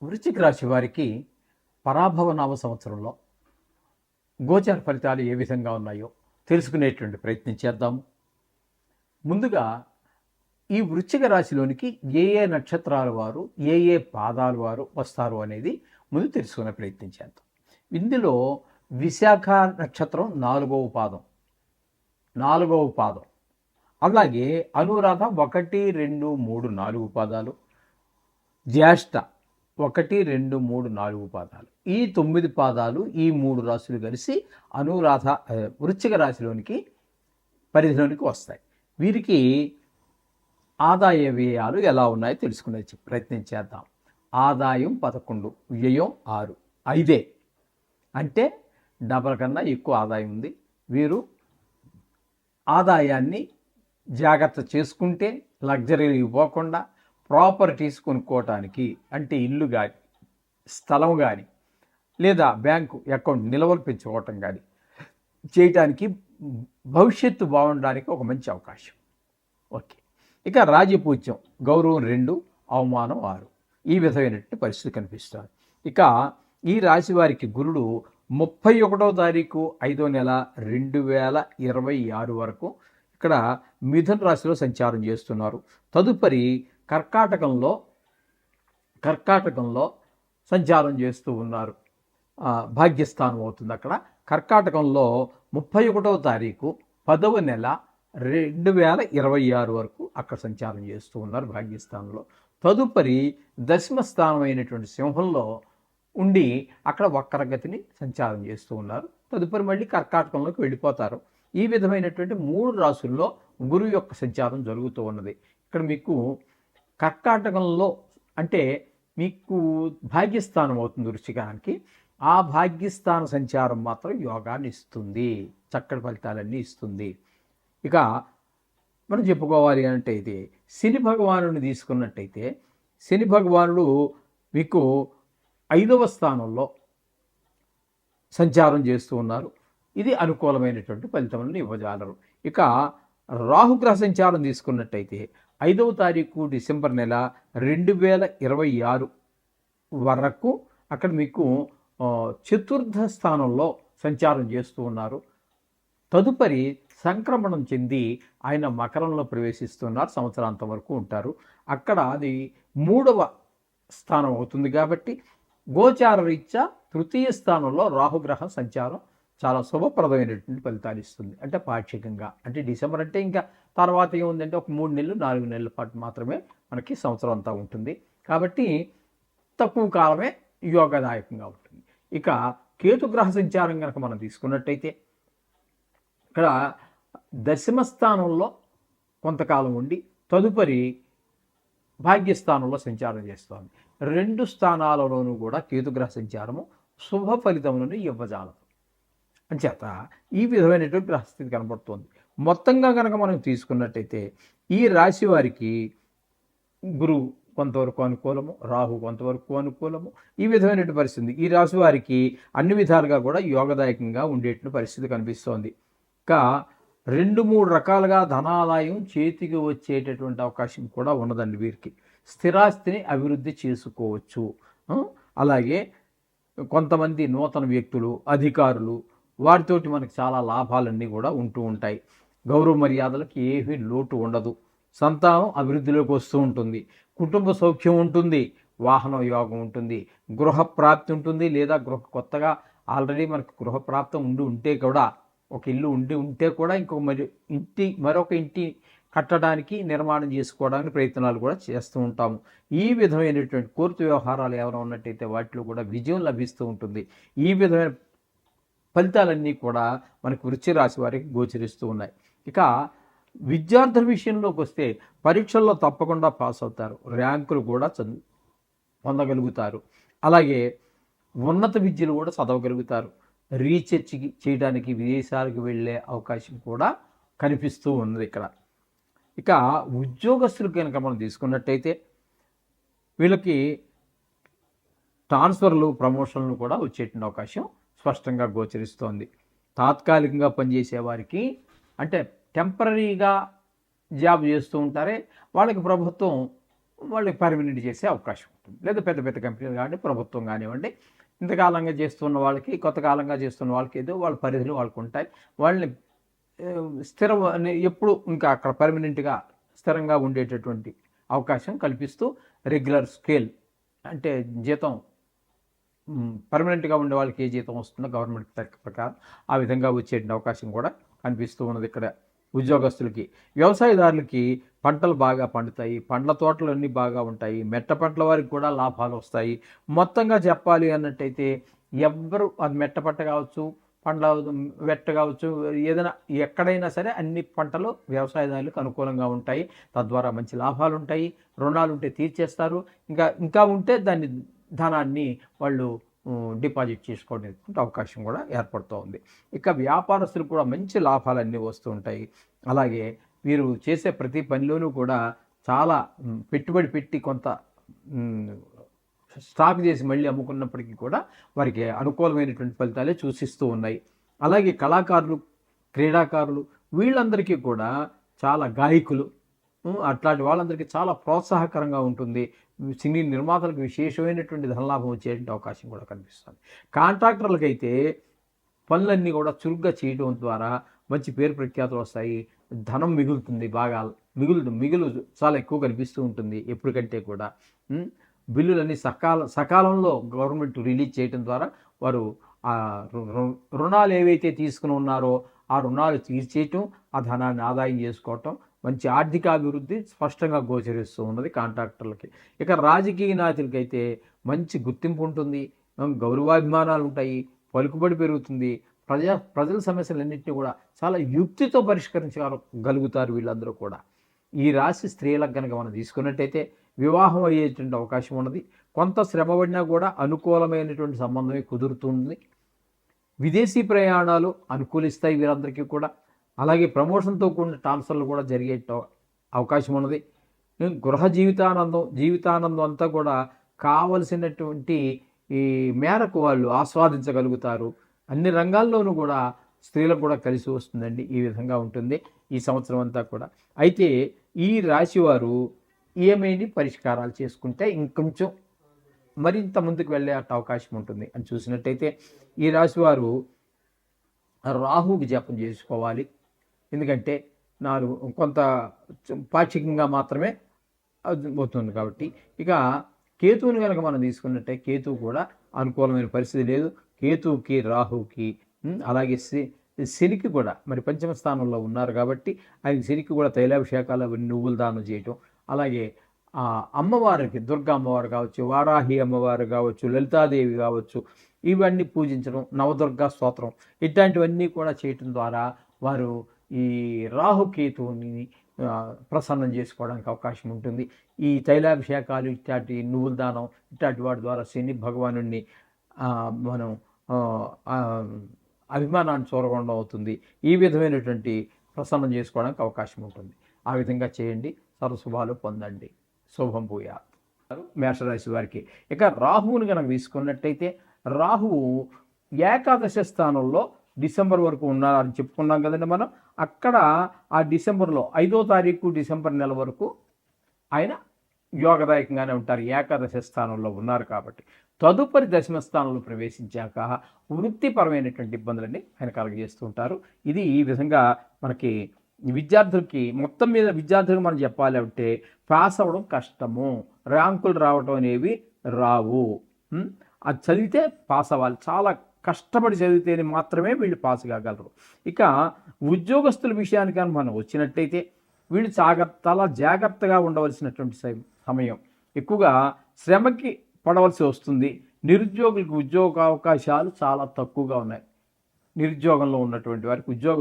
వృశ్చిక రాశి వారికి పరాభవ నామ సంవత్సరంలో గోచార ఫలితాలు ఏ విధంగా ఉన్నాయో తెలుసుకునేటువంటి ప్రయత్నం చేద్దాము. ముందుగా ఈ వృశ్చిక రాశిలోనికి ఏ ఏ నక్షత్రాల వారు ఏ ఏ పాదాల వారు వస్తారు అనేది ముందు తెలుసుకునే ప్రయత్నం చేద్దాం. ఇందులో విశాఖ నక్షత్రం నాలుగవ పాదం, అలాగే అనురాధ 1, 2, 3, 4 పాదాలు, జ్యేష్ఠ 1, 2, 3, 4 పాదాలు, ఈ 9 పాదాలు, ఈ 3 రాశులు కలిసి అనురాధ వృశ్చిక రాశిలోనికి పరిధిలోనికి వస్తాయి. వీరికి ఆదాయ వ్యయాలు ఎలా ఉన్నాయో తెలుసుకునే ప్రయత్నం చేద్దాం. ఆదాయం 11, వ్యయం 6, 5 అంటే డబల్ కన్నా ఎక్కువ ఆదాయం ఉంది. వీరు ఆదాయాన్ని జాగ్రత్త చేసుకుంటే లగ్జరీ ఇవ్వకుండా ప్రాపర్టీస్ కొనుక్కోవటానికి, అంటే ఇల్లు కానీ స్థలం కానీ లేదా బ్యాంకు అకౌంట్ నిల్వలు పెంచుకోవటం కానీ చేయటానికి భవిష్యత్తు బాగుండడానికి ఒక మంచి అవకాశం. ఓకే, ఇక రాజపూజ్యం గౌరవం 2, అవమానం 6, ఈ విధమైనటువంటి పరిస్థితి కనిపిస్తుంది. ఇక ఈ రాశి వారికి గురుడు 31వ తారీఖు 5వ నెల 2026 వరకు ఇక్కడ మిథున రాశిలో సంచారం చేస్తున్నారు. తదుపరి కర్కాటకంలో సంచారం చేస్తూ ఉన్నారు. భాగ్యస్థానం అవుతుంది. అక్కడ కర్కాటకంలో 31వ తారీఖు 10వ నెల 2026 వరకు అక్కడ సంచారం చేస్తూ ఉన్నారు భాగ్యస్థానంలో. తదుపరి దశమ స్థానం అయినటువంటి సింహంలో ఉండి అక్కడ వక్రగతిని సంచారం చేస్తూ ఉన్నారు. తదుపరి మళ్ళీ కర్కాటకంలోకి వెళ్ళిపోతారు. ఈ విధమైనటువంటి 3 రాశుల్లో గురువు యొక్క సంచారం జరుగుతూ ఉన్నది. ఇక్కడ మీకు కర్కాటకంలో అంటే మీకు భాగ్యస్థానం అవుతుంది వృశ్చికానికి. ఆ భాగ్యస్థాన సంచారం మాత్రం యోగాన్ని ఇస్తుంది, చక్కటి ఫలితాలన్నీ ఇస్తుంది. ఇక మనం చెప్పుకోవాలి అంటే ఇది శని భగవానుడిని తీసుకున్నట్టయితే శని భగవానుడు మీకు 5వ స్థానంలో సంచారం చేస్తూ ఉన్నారు. ఇది అనుకూలమైనటువంటి ఫలితములను ఇవ్వజాలరు. ఇక రాహుగ్రహ సంచారం తీసుకున్నట్టయితే 5వ తారీఖు డిసెంబర్ నెల 2026 వరకు అక్కడ మీకు చతుర్థ స్థానంలో సంచారం చేస్తూ ఉన్నారు. తదుపరి సంక్రమణం చెంది ఆయన మకరంలో ప్రవేశిస్తున్నారు. సంవత్సరాంతం వరకు ఉంటారు. అక్కడ అది 3వ స్థానం అవుతుంది. కాబట్టి గోచార రీత్యా 3య స్థానంలో రాహుగ్రహం సంచారం చాలా శుభప్రదమైనటువంటి ఫలితాలు ఇస్తుంది. అంటే పాక్షికంగా, అంటే డిసెంబర్ అంటే ఇంకా తర్వాత ఏముందంటే ఒక 3 నెలలు 4 నెలల పాటు మాత్రమే మనకి సంవత్సరం అంతా ఉంటుంది. కాబట్టి తక్కువ కాలమే యోగదాయకంగా ఉంటుంది. ఇక కేతుగ్రహ సంచారం కనుక మనం తీసుకున్నట్టయితే ఇక్కడ దశమ స్థానంలో కొంతకాలం ఉండి తదుపరి భాగ్యస్థానంలో సంచారం చేస్తోంది. 2 స్థానాలలోనూ కూడా కేతుగ్రహ సంచారము శుభ ఫలితములను ఇవ్వజాలదు. అంచేత ఈ విధమైనటువంటి గ్రహస్థితి కనబడుతోంది. మొత్తంగా కనుక మనం తీసుకున్నట్టయితే ఈ రాశి వారికి గురువు కొంతవరకు అనుకూలము, రాహు కొంతవరకు అనుకూలము, ఈ విధమైనటువంటి పరిస్థితి ఈ రాశి వారికి అన్ని విధాలుగా కూడా యోగదాయకంగా ఉండేటువంటి పరిస్థితి కనిపిస్తోంది. ఇంకా 2-3 రకాలుగా ధనాదాయం చేతికి వచ్చేటటువంటి అవకాశం కూడా ఉన్నదండి. వీరికి స్థిరాస్తిని అభివృద్ధి చేసుకోవచ్చు. అలాగే కొంతమంది నూతన వ్యక్తులు, అధికారులు, వారితోటి మనకు చాలా లాభాలన్నీ కూడా ఉంటూ ఉంటాయి. గౌరవ మర్యాదలకు ఏమీ లోటు ఉండదు. సంతానం అభివృద్ధిలోకి వస్తూ ఉంటుంది. కుటుంబ సౌఖ్యం ఉంటుంది. వాహన యోగం ఉంటుంది. గృహప్రాప్తి ఉంటుంది. లేదా కొత్తగా ఆల్రెడీ మనకు గృహప్రాప్తం ఉంటే కూడా, ఒక ఇల్లు ఉంటే కూడా మరొక ఇంటి కట్టడానికి, నిర్మాణం చేసుకోవడానికి ప్రయత్నాలు కూడా చేస్తూ ఉంటాము. ఈ విధమైనటువంటి కోర్టు వ్యవహారాలు ఏమైనా ఉన్నట్టయితే వాటిలో కూడా విజయం లభిస్తూ ఉంటుంది. ఈ విధమైన ఫలితాలన్నీ కూడా మనకు వృశ్చిక రాశి వారికి గోచరిస్తూ ఉన్నాయి. ఇక విద్యార్థుల విషయంలోకి వస్తే పరీక్షల్లో తప్పకుండా పాస్ అవుతారు. ర్యాంకులు కూడా పొందగలుగుతారు. అలాగే ఉన్నత విద్యలు కూడా చదవగలుగుతారు. రీసెర్చ్ చేయడానికి విదేశాలకు వెళ్ళే అవకాశం కూడా కనిపిస్తూ ఉన్నది ఇక్కడ. ఇక ఉద్యోగస్తులు కనుక మనం తీసుకున్నట్టయితే వీళ్ళకి ట్రాన్స్ఫర్లు, ప్రమోషన్లు కూడా వచ్చేటువంటి అవకాశం స్పష్టంగా గోచరిస్తోంది. తాత్కాలికంగా పనిచేసే వారికి, అంటే టెంపరీగా జాబ్ చేస్తూ ఉంటారే వాళ్ళకి ప్రభుత్వం వాళ్ళకి పర్మనెంట్ చేసే అవకాశం ఉంటుంది. లేదా పెద్ద పెద్ద కంపెనీలు కానివ్వండి, ప్రభుత్వం కానివ్వండి, ఇంతకాలంగా చేస్తున్న వాళ్ళకి, కొత్త కాలంగా చేస్తున్న వాళ్ళకి ఏదో వాళ్ళ పరిధులు వాళ్ళకు ఉంటాయి. వాళ్ళని స్థిరం ఎప్పుడు ఇంకా అక్కడ పర్మనెంట్గా స్థిరంగా ఉండేటటువంటి అవకాశం కల్పిస్తూ రెగ్యులర్ స్కేల్ అంటే జీతం పర్మనెంట్గా ఉండే వాళ్ళకి ఏ జీతం వస్తుందో గవర్నమెంట్ ప్రకారం ఆ విధంగా వచ్చే అవకాశం కూడా కనిపిస్తూ ఉన్నది ఇక్కడ ఉద్యోగస్తులకి. వ్యవసాయదారులకి పంటలు బాగా పండుతాయి, పండ్ల తోటలు అన్నీ బాగా ఉంటాయి, మెట్ట పంటల వారికి కూడా లాభాలు వస్తాయి. మొత్తంగా చెప్పాలి అన్నట్టయితే ఎవ్వరు అది మెట్ట పంట కావచ్చు, పండ్ల వెట్ట కావచ్చు, ఏదైనా ఎక్కడైనా సరే అన్ని పంటలు వ్యవసాయదారులకు అనుకూలంగా ఉంటాయి. తద్వారా మంచి లాభాలు ఉంటాయి, రుణాలు ఉంటే తీర్చేస్తారు, ఇంకా ఉంటే దాన్ని ధనాన్ని వాళ్ళు డిపాజిట్ చేసుకోవడానికి అవకాశం కూడా ఏర్పడుతూ ఉంది. ఇక వ్యాపారస్తులు కూడా మంచి లాభాలన్నీ వస్తూ ఉంటాయి. అలాగే వీరు చేసే ప్రతి పనిలోనూ కూడా చాలా పెట్టుబడి పెట్టి కొంత స్టాక్ చేసి మళ్ళీ అమ్ముకున్నప్పటికీ కూడా వారికి అనుకూలమైనటువంటి ఫలితాలే సూచిస్తూ ఉన్నాయి. అలాగే కళాకారులు, క్రీడాకారులు వీళ్ళందరికీ కూడా చాలా గాయకులు అట్లాంటి వాళ్ళందరికీ చాలా ప్రోత్సాహకరంగా ఉంటుంది. సినీ నిర్మాతలకు విశేషమైనటువంటి ధనలాభం వచ్చేటువంటి అవకాశం కూడా కనిపిస్తుంది. కాంట్రాక్టర్లకైతే పనులన్నీ కూడా చురుగ్గా చేయడం ద్వారా మంచి పేరు ప్రఖ్యాతులు వస్తాయి, ధనం మిగులుతుంది, బాగా మిగులు చాలా ఎక్కువ కనిపిస్తూ ఉంటుంది ఎప్పటికంటే కూడా. బిల్లులన్నీ సకాలంలో గవర్నమెంట్ రిలీజ్ చేయడం ద్వారా వారు ఆ రుణాలు ఏవైతే తీసుకుని ఉన్నారో ఆ రుణాలు తీర్చేయటం, ఆ ధనాన్ని ఆదాయం చేసుకోవటం, మంచి ఆర్థికాభివృద్ధి స్పష్టంగా గోచరిస్తూ ఉన్నది కాంట్రాక్టర్లకి. ఇక రాజకీయ నాయకులకైతే మంచి గుర్తింపు ఉంటుంది, గౌరవాభిమానాలు ఉంటాయి, పలుకుబడి పెరుగుతుంది, ప్రజల సమస్యలన్నింటినీ కూడా చాలా యుక్తితో పరిష్కరించగలుగుతారు వీళ్ళందరూ కూడా. ఈ రాశి స్త్రీలకు కనుక మనం తీసుకున్నట్టయితే వివాహం అయ్యేటువంటి అవకాశం ఉన్నది. కొంత శ్రమపడినా కూడా అనుకూలమైనటువంటి సంబంధమే కుదురుతుంది. విదేశీ ప్రయాణాలు అనుకూలిస్తాయి వీరందరికీ కూడా. అలాగే ప్రమోషన్తో కూడిన ట్రాన్స్ఫర్లు కూడా జరిగే అవకాశం ఉన్నది. గృహ జీవితానందం అంతా కూడా కావలసినటువంటి ఈ మేరకు వాళ్ళు ఆస్వాదించగలుగుతారు. అన్ని రంగాల్లోనూ కూడా స్త్రీలకు కూడా కలిసి వస్తుందండి. ఈ విధంగా ఉంటుంది ఈ సంవత్సరం అంతా కూడా. అయితే ఈ రాశివారు ఏమైనా పరిష్కారాలు చేసుకుంటే ఇంకొంచెం మరింత ముందుకు వెళ్ళే అవకాశం ఉంటుంది అని చూసినట్టయితే ఈ రాశివారు రాహుకి జపం చేసుకోవాలి. ఎందుకంటే కొంత పాక్షికంగా మాత్రమే అవుతుంది కాబట్టి. ఇక కేతువుని కనుక మనం తీసుకున్నట్టే కేతువు కూడా అనుకూలమైన పరిస్థితి లేదు. కేతువుకి, రాహుకి, అలాగే శనికి కూడా మరి పంచమ స్థానంలో ఉన్నారు కాబట్టి ఆయన శనికి కూడా తైలాభిషేకాలు నువ్వుల దానం చేయటం, అలాగే అమ్మవారికి దుర్గా అమ్మవారు కావచ్చు, వారాహి అమ్మవారు కావచ్చు, లలితాదేవి కావచ్చు, ఇవన్నీ పూజించడం, నవదుర్గా స్తోత్రం ఇట్లాంటివన్నీ కూడా చేయటం ద్వారా వారు ఈ రాహుకేతువుని ప్రసన్నం చేసుకోవడానికి అవకాశం ఉంటుంది. ఈ తైలాభిషేకాలు, ఇట్లాంటి నువ్వుల దానం ఇట్లాంటి వాటి ద్వారా శని భగవాను మనం అభిమానాన్ని చూరగొండం అవుతుంది. ఈ విధమైనటువంటి ప్రసన్నం చేసుకోవడానికి అవకాశం ఉంటుంది. ఆ విధంగా చేయండి, సర్వశుభాలు పొందండి. శుభం భూయాత్. మేషరాశి వారికి ఇక రాహువుని కనుక తీసుకున్నట్టయితే రాహువు ఏకాదశ స్థానంలో డిసెంబర్ వరకు ఉన్నారని చెప్పుకున్నాం కదండి మనం. అక్కడ ఆ డిసెంబర్లో 5వ తారీఖు డిసెంబర్ నెల వరకు ఆయన యోగదాయకంగానే ఉంటారు, ఏకాదశ స్థానంలో ఉన్నారు కాబట్టి. తదుపరి దశమ స్థానంలో ప్రవేశించాక వృత్తిపరమైనటువంటి ఇబ్బందులన్నీ ఆయన కలగజేస్తూ ఉంటారు. ఇది ఈ విధంగా మనకి విద్యార్థులకి మొత్తం మీద విద్యార్థులకు మనం చెప్పాలి అంటే పాస్ అవ్వడం కష్టము, ర్యాంకులు రావడం అనేవి రావు. అది చదివితే పాస్ అవ్వాలి, చాలా కష్టపడి చదివితేనే మాత్రమే వీళ్ళు పాస్ కాగలరు. ఇక ఉద్యోగస్తుల విషయానికి మనం వచ్చినట్టయితే వీళ్ళు చాలా జాగ్రత్తగా ఉండవలసినటువంటి సమయం. ఎక్కువగా శ్రమకి పడవలసి వస్తుంది. నిరుద్యోగులకు ఉద్యోగ అవకాశాలు చాలా తక్కువగా ఉన్నాయి. నిరుద్యోగంలో ఉన్నటువంటి వారికి ఉద్యోగ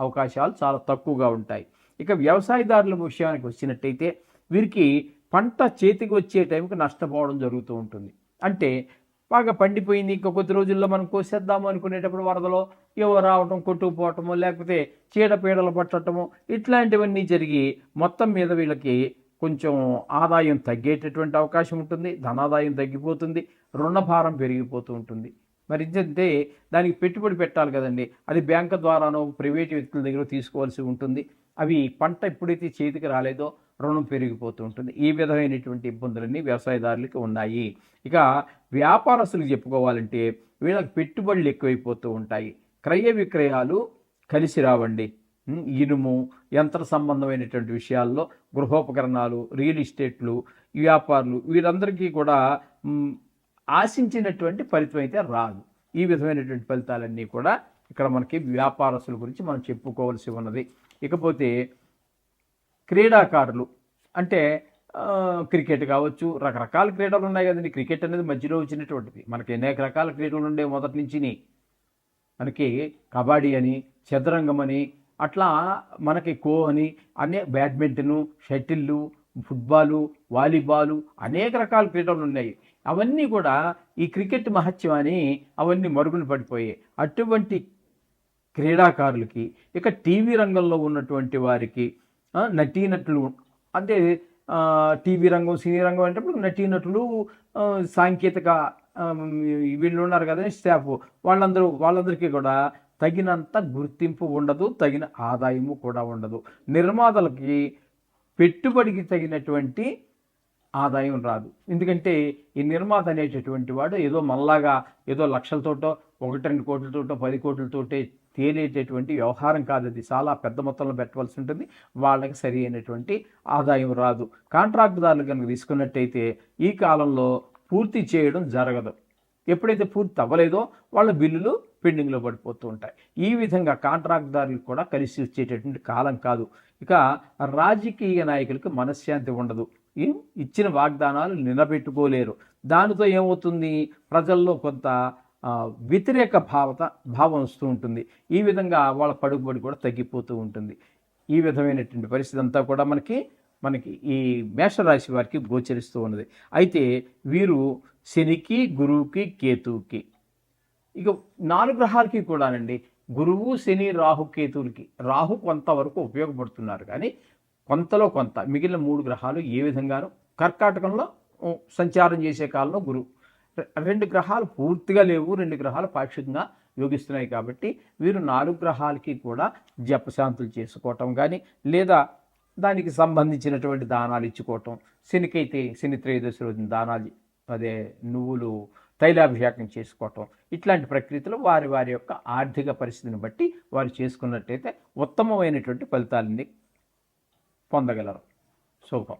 అవకాశాలు చాలా తక్కువగా ఉంటాయి. ఇక వ్యవసాయదారుల విషయానికి వచ్చినట్టయితే వీరికి పంట చేతికి వచ్చే టైంకి నష్టపోవడం జరుగుతూ ఉంటుంది. అంటే బాగా పండిపోయింది, ఇంకా కొద్ది రోజుల్లో మనం కోసేద్దాము అనుకునేటప్పుడు వరదలో ఏవో రావటం, కొట్టుకుపోవటము, లేకపోతే చీడపీడలు పట్టడము ఇట్లాంటివన్నీ జరిగి మొత్తం మీద వీళ్ళకి కొంచెం ఆదాయం తగ్గేటటువంటి అవకాశం ఉంటుంది. ధనాదాయం తగ్గిపోతుంది, రుణభారం పెరిగిపోతూ ఉంటుంది. మరి ఇంతే దానికి పెట్టుబడి పెట్టాలి కదండి, అది బ్యాంకు ద్వారానో ప్రైవేటు వ్యక్తుల దగ్గర తీసుకోవాల్సి ఉంటుంది. అవి పంట ఎప్పుడైతే చేతికి రాలేదో రుణం పెరిగిపోతూ ఉంటుంది. ఈ విధమైనటువంటి ఇబ్బందులన్నీ వ్యవసాయదారులకి ఉన్నాయి. ఇక వ్యాపారస్తులకు చెప్పుకోవాలంటే వీళ్ళకి పెట్టుబడులు ఎక్కువైపోతూ ఉంటాయి. క్రయ విక్రయాలు కలిసి రావండి. ఇనుము, యంత్ర సంబంధమైనటువంటి విషయాల్లో గృహోపకరణాలు, రియల్ ఎస్టేట్లు, వ్యాపారులు వీరందరికీ కూడా ఆశించినటువంటి ఫలితం అయితే రాదు. ఈ విధమైనటువంటి ఫలితాలన్నీ కూడా ఇక్కడ మనకి వ్యాపారస్తుల గురించి మనం చెప్పుకోవాల్సి ఉన్నది. ఇకపోతే క్రీడాకారులు అంటే క్రికెట్ కావచ్చు, రకరకాల క్రీడలు ఉన్నాయి కదండి. క్రికెట్ అనేది మధ్యలో వచ్చినటువంటిది. మనకి అనేక రకాల క్రీడలు ఉండే మొదటి నుంచి. మనకి కబడ్డీ అని, చదరంగం అని, అట్లా మనకి ఖో అని, బ్యాడ్మింటను, షటిల్లు, ఫుట్బాలు, వాలీబాలు, అనేక రకాల క్రీడలు ఉన్నాయి. అవన్నీ కూడా ఈ క్రికెట్ మహత్యం అని అవన్నీ మరుగున పడిపోయాయి. అటువంటి క్రీడాకారులకి ఇక టీవీ రంగంలో ఉన్నటువంటి వారికి నటీనటులు అంటే టీవీ రంగం, సినీ రంగం అనేటప్పుడు నటీనటులు, సాంకేతిక వీళ్ళు ఉన్నారు కదా స్టాఫ్, వాళ్ళందరికీ కూడా తగినంత గుర్తింపు ఉండదు, తగిన ఆదాయము కూడా ఉండదు. నిర్మాతలకి పెట్టుబడికి తగినటువంటి ఆదాయం రాదు. ఎందుకంటే ఈ నిర్మాత అనేటటువంటి వాడు ఏదో మళ్ళాగా ఏదో లక్షలతోటో, 1-2 కోట్లతోటో, 10 కోట్లతోటే తేలేటటువంటి వ్యవహారం కాదు. అది చాలా పెద్ద మొత్తంలో పెట్టవలసి ఉంటుంది. వాళ్ళకి సరి అయినటువంటి ఆదాయం రాదు. కాంట్రాక్టుదారులు కనుక తీసుకున్నట్టయితే ఈ కాలంలో పూర్తి చేయడం జరగదు. ఎప్పుడైతే పూర్తి అవ్వలేదో వాళ్ళ బిల్లులు పెండింగ్లో పడిపోతూ ఉంటాయి. ఈ విధంగా కాంట్రాక్టుదారులకు కూడా కలిసి వచ్చేటటువంటి కాలం కాదు. ఇక రాజకీయ నాయకులకు మనశ్శాంతి ఉండదు. ఇచ్చిన వాగ్దానాలు నిలబెట్టుకోలేరు. దానితో ఏమవుతుంది, ప్రజల్లో కొంత వ్యతిరేక భావం వస్తూ ఉంటుంది. ఈ విధంగా వాళ్ళ పడుగుబడి కూడా తగ్గిపోతూ ఉంటుంది. ఈ విధమైనటువంటి పరిస్థితి అంతా కూడా మనకి ఈ మేషరాశి వారికి గోచరిస్తూ ఉన్నది. అయితే వీరు శనికి, గురువుకి, కేతువుకి, ఇక 4 గ్రహాలకి కూడానండి, గురువు, శని, రాహు, కేతువులకి. రాహు కొంతవరకు ఉపయోగపడుతున్నారు, కానీ కొంతలో కొంత మిగిలిన 3 గ్రహాలు ఏ విధంగానూ కర్కాటకంలో సంచారం చేసే కాలంలో గురువు. 2 గ్రహాలు పూర్తిగా లేవు, 2 గ్రహాలు పాక్షికంగా యోగిస్తున్నాయి. కాబట్టి వీరు 4 గ్రహాలకి కూడా జపశాంతులు చేసుకోవటం కానీ, లేదా దానికి సంబంధించినటువంటి దానాలు ఇచ్చుకోవటం, శనికైతే శని త్రయోదశి రోజున దానాలు, నువ్వులు తైలాభిషేకం చేసుకోవటం, ఇట్లాంటి ప్రక్రియలో వారి యొక్క ఆర్థిక పరిస్థితిని బట్టి వారు చేసుకున్నట్టయితే ఉత్తమమైనటువంటి ఫలితాలని పొందగలరు. శుభం.